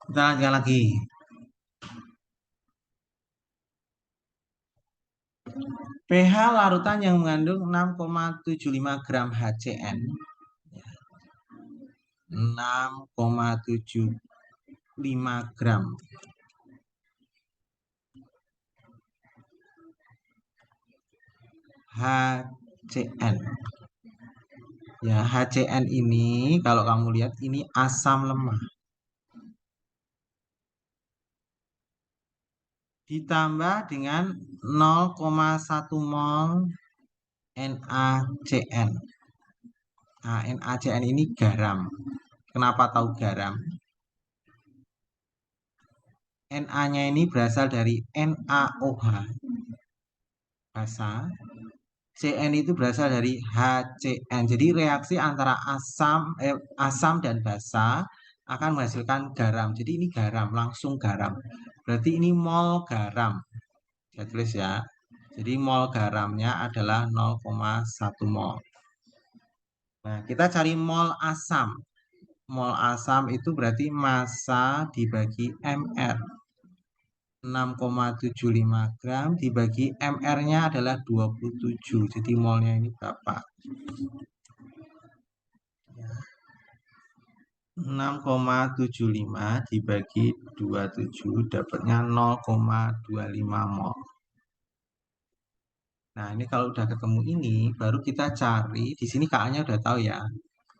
Kita lanjutkan lagi. pH larutan yang mengandung 6,75 gram HCN. 6,75 gram. HCN. Ya, HCN ini kalau kamu lihat ini asam lemah. Ditambah dengan 0,1 mol NaCN. Nah, NaCN ini garam. Kenapa tahu garam? Na-nya ini berasal dari NaOH, basa. Cn itu berasal dari HCN. Jadi reaksi antara asam dan basa akan menghasilkan garam. Jadi ini garam, langsung garam. Berarti ini mol garam. Saya tulis ya. Jadi mol garamnya adalah 0,1 mol. Nah, kita cari mol asam. Mol asam itu berarti massa dibagi mr. 6,75 gram dibagi mr-nya adalah 27. Jadi molnya ini berapa? 6,75 dibagi 27 dapatnya 0,25 mol. Nah, ini kalau udah ketemu ini baru kita cari, di sini Ka-nya udah tahu ya.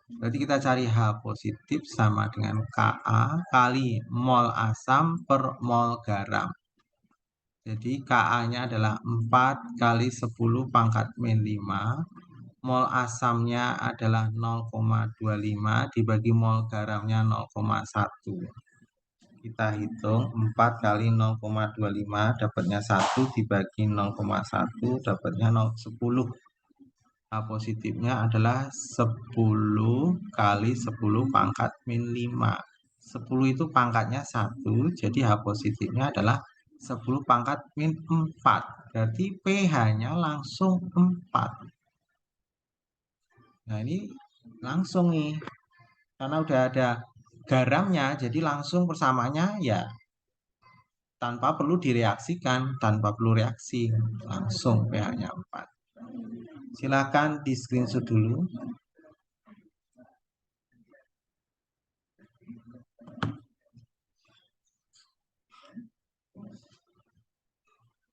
Berarti kita cari H positif sama dengan Ka kali mol asam per mol garam. Jadi Ka-nya adalah 4 kali 10 pangkat min 5. Mol asamnya adalah 0,25 dibagi mol garamnya 0,1. Kita hitung 4 kali 0,25 dapatnya 1 dibagi 0,1 dapatnya 10. H positifnya adalah 10 kali 10 pangkat min 5. 10 itu pangkatnya 1, jadi H positifnya adalah 10 pangkat min 4. Berarti pH-nya langsung 4. Nah, ini langsung nih. Karena udah ada garamnya, jadi langsung persamaannya ya tanpa perlu direaksikan, tanpa perlu reaksi. Langsung pH-nya 4. Silakan di screenshot dulu.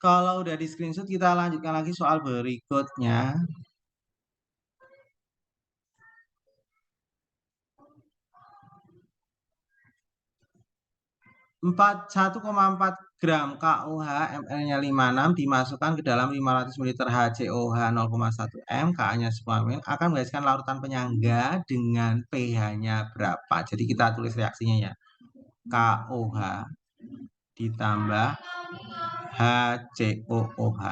Kalau udah di screenshot, kita lanjutkan lagi soal berikutnya. 1,4 gram KOH ml-nya 56 dimasukkan ke dalam 500 ml HCOH 0,1 M, Ka-nya 10 ml akan menghasilkan larutan penyangga dengan pH-nya berapa. Jadi kita tulis reaksinya ya. KOH ditambah HCOOH.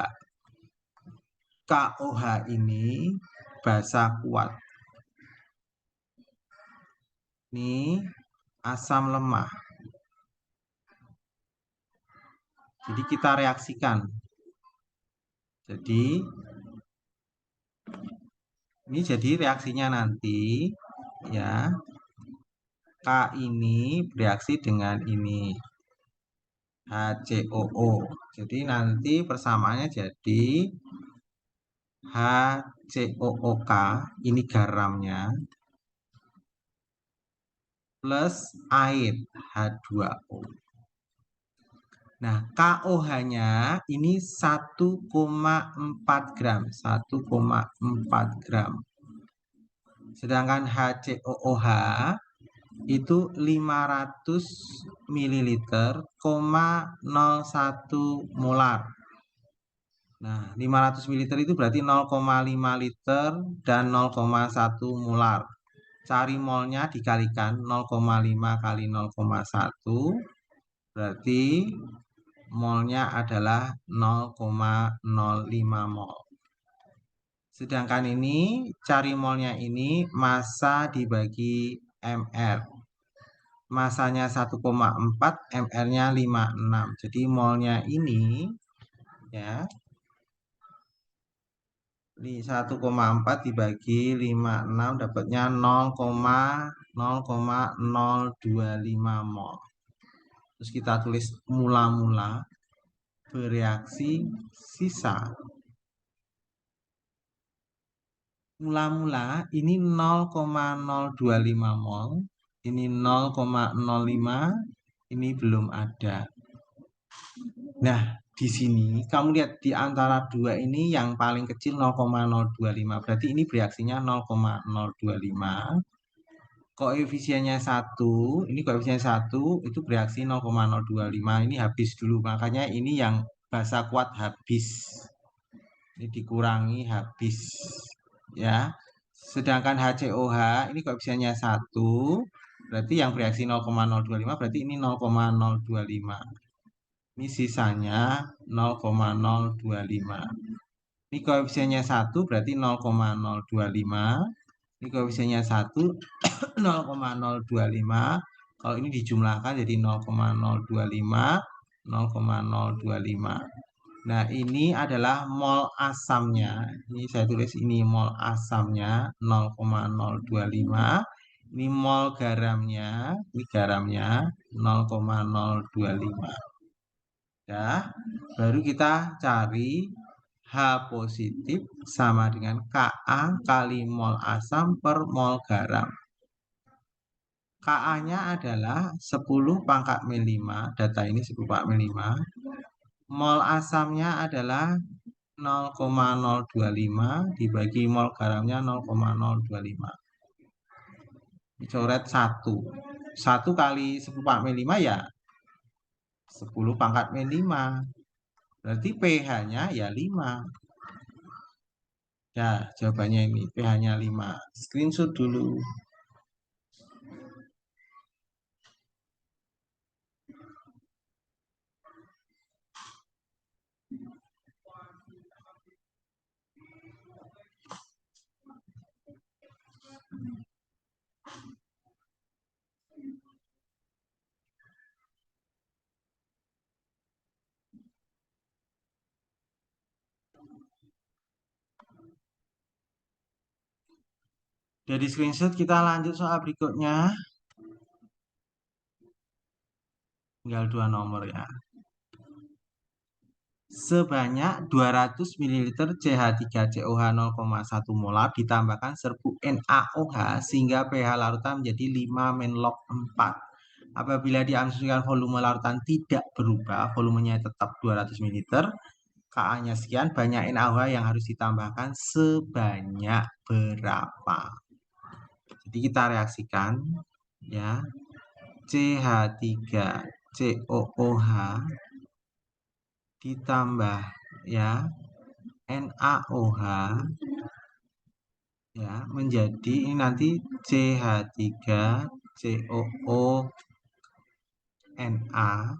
KOH ini basa kuat. Ini asam lemah. Jadi kita reaksikan. Jadi ini jadi reaksinya nanti ya. K ini bereaksi dengan ini HCOO. Jadi nanti persamaannya jadi HCOOK, ini garamnya, plus air H2O. Nah, KOH-nya ini 1,4 gram. 1,4 gram. Sedangkan HCOOH itu 500 ml, 0,1 molar. Nah, 500 ml itu berarti 0,5 liter dan 0,1 molar. Cari molnya dikalikan 0,5 kali 0,1 berarti molnya adalah 0,05 mol. Sedangkan ini cari molnya ini massa dibagi mr. Masanya 1,4, mr-nya 56. Jadi molnya ini ya 1,4 dibagi 56 dapatnya 0,025 mol. Terus kita tulis mula-mula bereaksi sisa. Mula-mula ini 0,025 mol, ini 0,05, ini belum ada. Nah, di sini kamu lihat di antara dua ini yang paling kecil 0,025. Berarti ini bereaksinya 0,025. Koefisiennya 1, ini koefisiennya 1 itu bereaksi 0,025. Ini habis dulu. Makanya ini yang basa kuat habis. Ini dikurangi habis. Ya. Sedangkan HCOH ini koefisiennya 1. Berarti yang bereaksi 0,025 berarti ini 0,025. Ini sisanya 0,025. Ini koefisiennya 1 berarti 0,025. Ini koefisiennya 1 0,025. Kalau ini dijumlahkan jadi 0,025 0,025. Nah, ini adalah mol asamnya. Ini saya tulis ini mol asamnya 0,025. Ini mol garamnya, ini garamnya 0,025. Ya, baru kita cari H positif sama dengan Ka kali mol asam per mol garam. Ka-nya adalah 10 pangkat min 5. Data ini 10 pangkat min 5. Mol asamnya adalah 0,025 dibagi mol garamnya 0,025. Dicoret 1. 1 kali 10 pangkat min 5 ya 10 pangkat min 5. Berarti pH-nya ya 5. Ya, jawabannya ini pH-nya 5. Screenshot dulu. Dari screenshot kita lanjut soal berikutnya. Tinggal 2 nomor ya. Sebanyak 200 ml CH3COH 0,1 molar ditambahkan serbuk NaOH sehingga pH larutan menjadi 5-log 4. Apabila diasumsikan volume larutan tidak berubah, volumenya tetap 200 ml, Ka-nya sekian, banyak NaOH yang harus ditambahkan sebanyak berapa? Jadi kita reaksikan ya. CH3COOH ditambah ya NaOH ya menjadi ini nanti CH3COO Na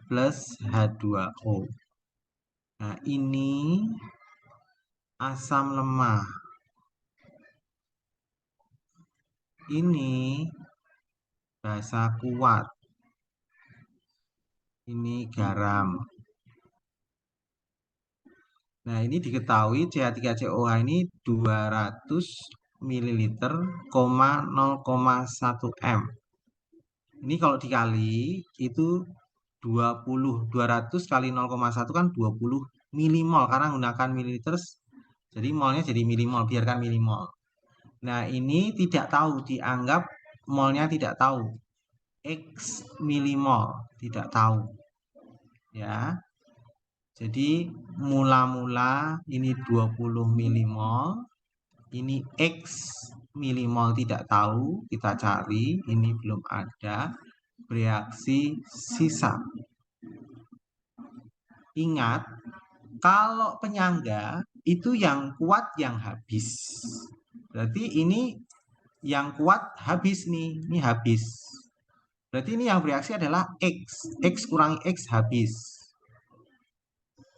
plus H2O. Nah, ini asam lemah. Ini basa kuat. Ini garam. Nah, ini diketahui CH3COH ini 200 ml, 0,1 M. Ini kalau dikali itu 200 kali 0,1 kan 20 milimol karena menggunakan mililiter. Jadi molnya jadi milimol, biarkan milimol. Nah, ini tidak tahu, dianggap molnya tidak tahu. X milimol, tidak tahu. Ya. Jadi mula-mula ini 20 milimol, ini X milimol tidak tahu, kita cari, ini belum ada, bereaksi sisa. Ingat, kalau penyangga itu yang kuat yang habis. Berarti ini yang kuat habis nih, ini habis. Berarti ini yang bereaksi adalah X. X kurangi X habis.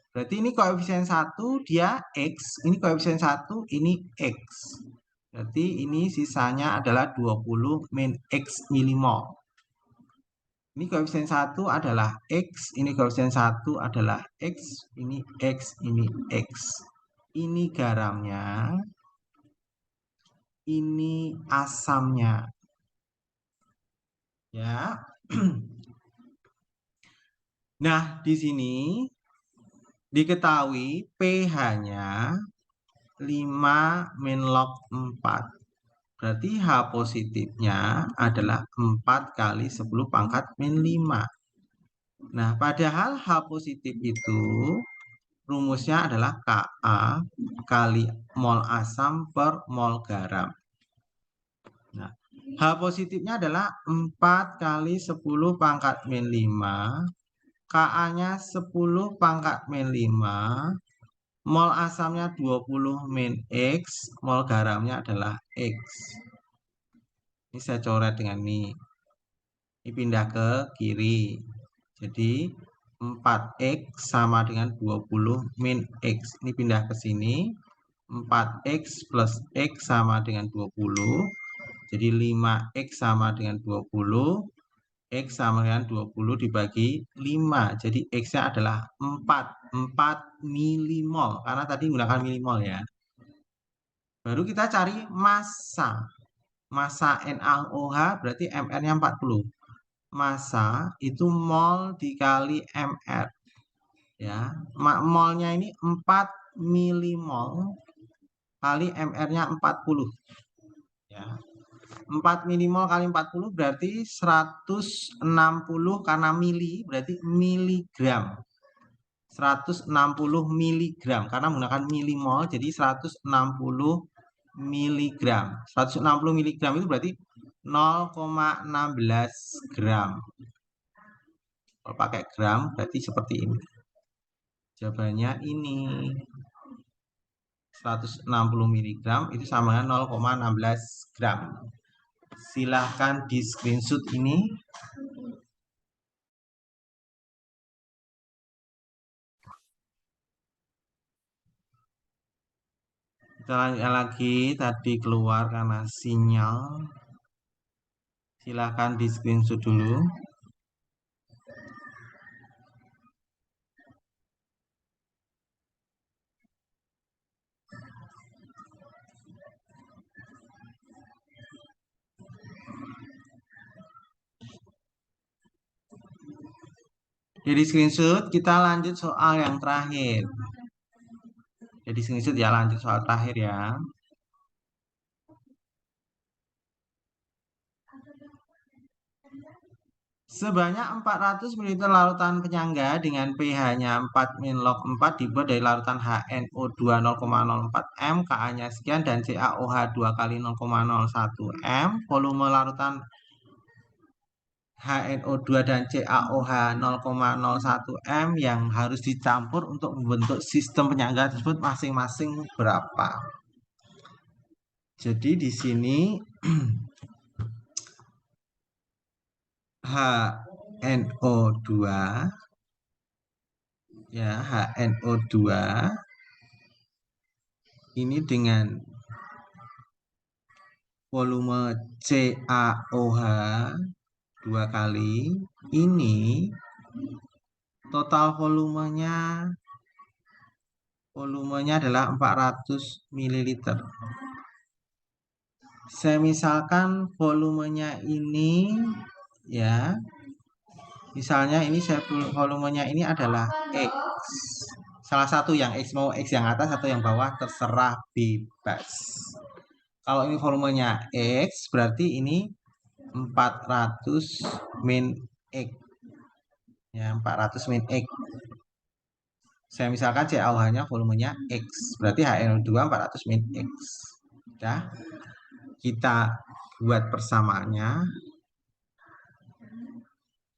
Berarti ini koefisien 1 dia X, ini koefisien 1, ini X. Berarti ini sisanya adalah 20 min X milimol. Ini koefisien 1 adalah X, ini koefisien 1 adalah X, ini X, ini X. Ini garamnya, ini asamnya. Ya. Nah, di sini diketahui pH-nya 5 min log 4. Berarti H positifnya adalah 4 kali 10 pangkat min 5. Nah, padahal H positif itu rumusnya adalah Ka kali mol asam per mol garam. Nah, H positifnya adalah 4 kali 10 pangkat min 5. Ka-nya 10 pangkat min 5. Mol asamnya 20 min X. Mol garamnya adalah X. Ini saya coret dengan ini. Ini pindah ke kiri. Jadi 4X sama dengan 20 min X. Ini pindah ke sini. 4X plus X sama dengan 20. Jadi 5X sama dengan 20. X sama dengan 20 dibagi 5. Jadi X-nya adalah 4. 4 milimol. Karena tadi menggunakan milimol ya. Baru kita cari massa. Massa NaOH berarti MR-nya 40. Massa itu mol dikali MR. Ya, molnya ini 4 milimol kali MR-nya 40. Ya. 4 milimol kali 40 berarti 160 karena mili berarti miligram. 160 miligram karena menggunakan milimol jadi 160 miligram. 160 miligram itu berarti 0,16 gram. Kalau pakai gram berarti seperti ini. Jawabannya ini 160 mg itu sama dengan 0,16 gram. Silahkan di screenshot ini. Kita lanjutkan lagi, tadi keluar karena sinyal. Silahkan di screenshot dulu. Jadi screenshot, kita lanjut soal yang terakhir. Jadi screenshot ya, lanjut soal terakhir ya. Sebanyak 400 ml larutan penyangga dengan pH-nya 4 min log 4 dibuat dari larutan HNO2 0,04 M, Ka-nya sekian, dan CaOH 2 kali 0,01 M. Volume larutan HNO2 dan CaOH 0,01 M yang harus dicampur untuk membentuk sistem penyangga tersebut masing-masing berapa. Jadi di sini HNO2 ya, HNO2 ini dengan volume CaOH 2 kali ini total volumenya adalah 400 ml. Saya misalkan volumenya ini ya. Misalnya ini volumenya ini adalah X. Salah satu yang X, mau X yang atas atau yang bawah terserah, bebas. Kalau ini volumenya X berarti ini 400 min X. Ya, 400 min X. Saya misalkan CaOH-nya volumenya X. Berarti HNO2 400 min X. Ya. Kita buat persamaannya.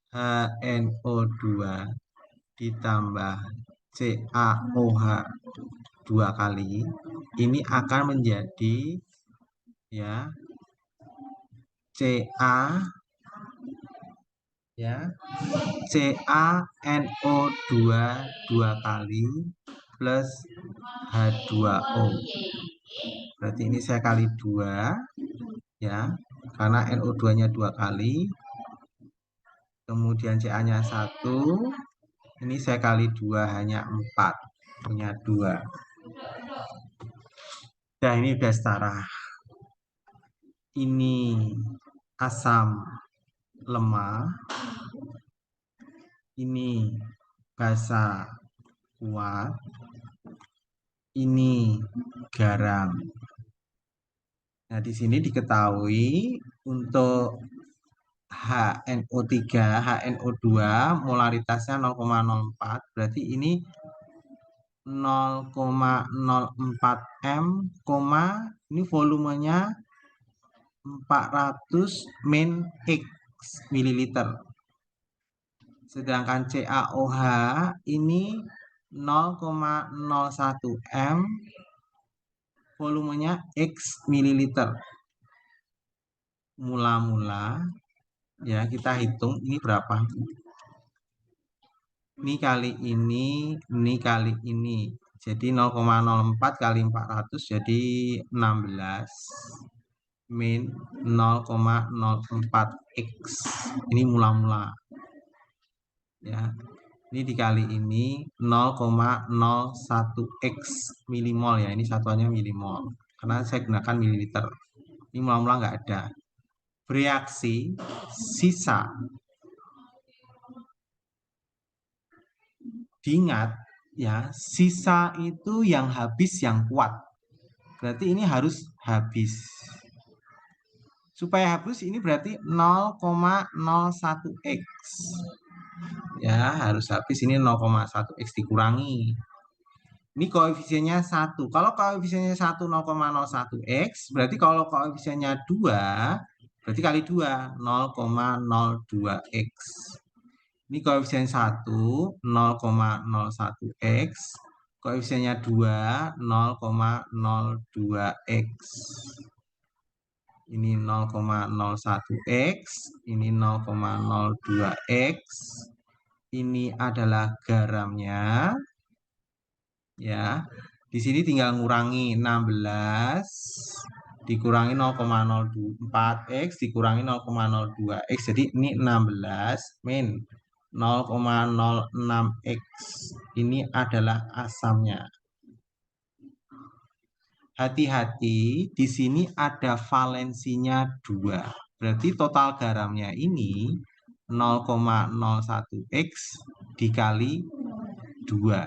HNO2 ditambah CaOH 2 kali. Ini akan menjadi ya Ca ya CaNO2 2 kali plus H2O. Berarti ini saya kali 2 ya, karena NO2-nya 2 kali. Kemudian Ca-nya 1. Ini saya kali 2 hanya 4. Punya 2. Nah, ini udah setara. Ini asam lemah. ini basa kuat, ini garam. Nah, di sini diketahui untuk HNO3, HNO2 molaritasnya 0,04, berarti ini 0,04 M, ini volumenya 400 min X mililiter. Sedangkan CaOH ini 0,01 M, volumenya X mililiter. Mula-mula ya kita hitung ini berapa. Ini kali ini kali ini. Jadi 0,04 kali 400 jadi 16 min 0,04 X. Ini mula-mula. Ya. Ini dikali ini 0,01 X milimol ya. Ini satuannya milimol. Karena saya gunakan mililiter. Ini mula-mula nggak ada. Bereaksi sisa. Diingat ya, sisa itu yang habis yang kuat. Berarti ini harus habis. Supaya habis ini berarti 0,01 X. Ya, harus habis ini 0,1 X dikurangi. Ini koefisiennya 1. Kalau koefisiennya 1 0,01 X, berarti kalau koefisiennya 2, berarti kali 2 0,02 X. Ini koefisien 1 0,01 X, koefisiennya 2 0,02 X. Ini 0,01 X, ini 0,02 X. Ini adalah garamnya. Ya. Di sini tinggal ngurangi 16 dikurangi 0,04 X dikurangi 0,02 X. Jadi ini 16 min 0,06 X. Ini adalah asamnya. Hati-hati, di sini ada valensinya 2. Berarti total garamnya ini 0,01 X dikali 2.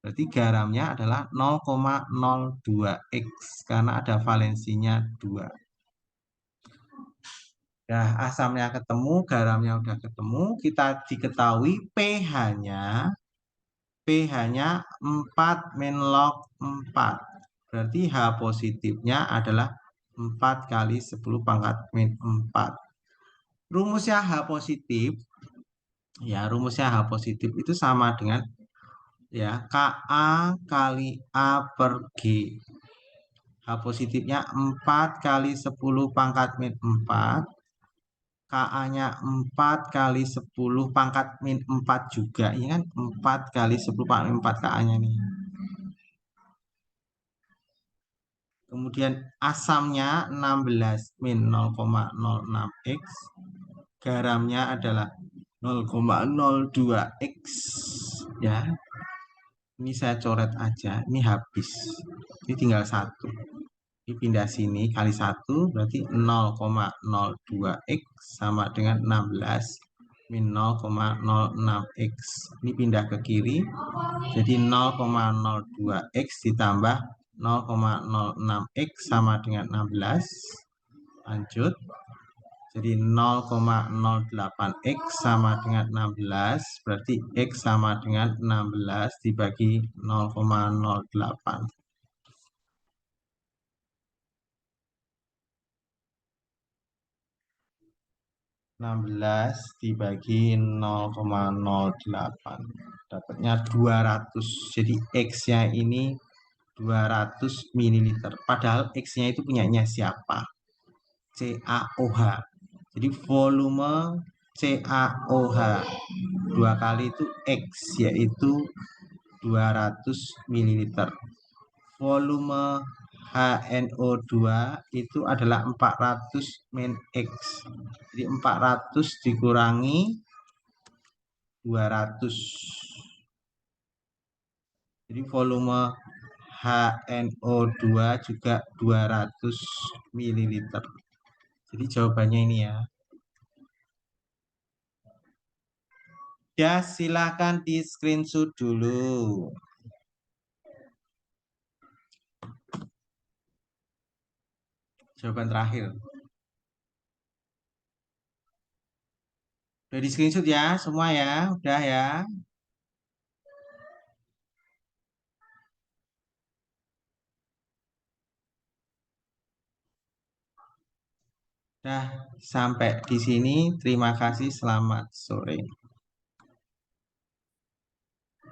Berarti garamnya adalah 0,02 X karena ada valensinya 2. Nah, asamnya ketemu, garamnya udah ketemu, kita diketahui pH-nya 4 min log 4. Berarti H positifnya adalah 4 kali 10 pangkat min 4. Rumusnya H positif, ya rumusnya H positif itu sama dengan ya Ka kali A per G. H positifnya 4 kali 10 pangkat min 4. Ka-nya 4 kali 10 pangkat min 4 juga. Ini kan 4 kali 10 pangkat min 4 Ka-nya nih. Kemudian asamnya 16 min 0,06 X. Garamnya adalah 0,02 X. Ya. Ini saya coret aja. Ini habis. Ini tinggal 1. Ini pindah sini kali 1 berarti 0,02 X sama dengan 16 min 0,06 X. Ini pindah ke kiri jadi 0,02 X ditambah 0,06 X sama dengan 16. Lanjut. Jadi 0,08 X sama dengan 16 berarti X sama dengan 16 dibagi 0,08. 16 dibagi 0,08 dapatnya 200. Jadi X-nya ini 200 ml. Padahal X-nya itu punyanya siapa? CaOH. Jadi volume CaOH 2 kali itu X yaitu 200 ml. Volume HNO2 itu adalah 400 min X. Jadi 400 dikurangi 200. Jadi volume HNO2 juga 200 ml. Jadi jawabannya ini ya. Ya, silakan di screenshot dulu. Jawaban terakhir. Udah di screenshot ya, semua ya. Udah ya. Udah sampai di sini. Terima kasih. Selamat sore.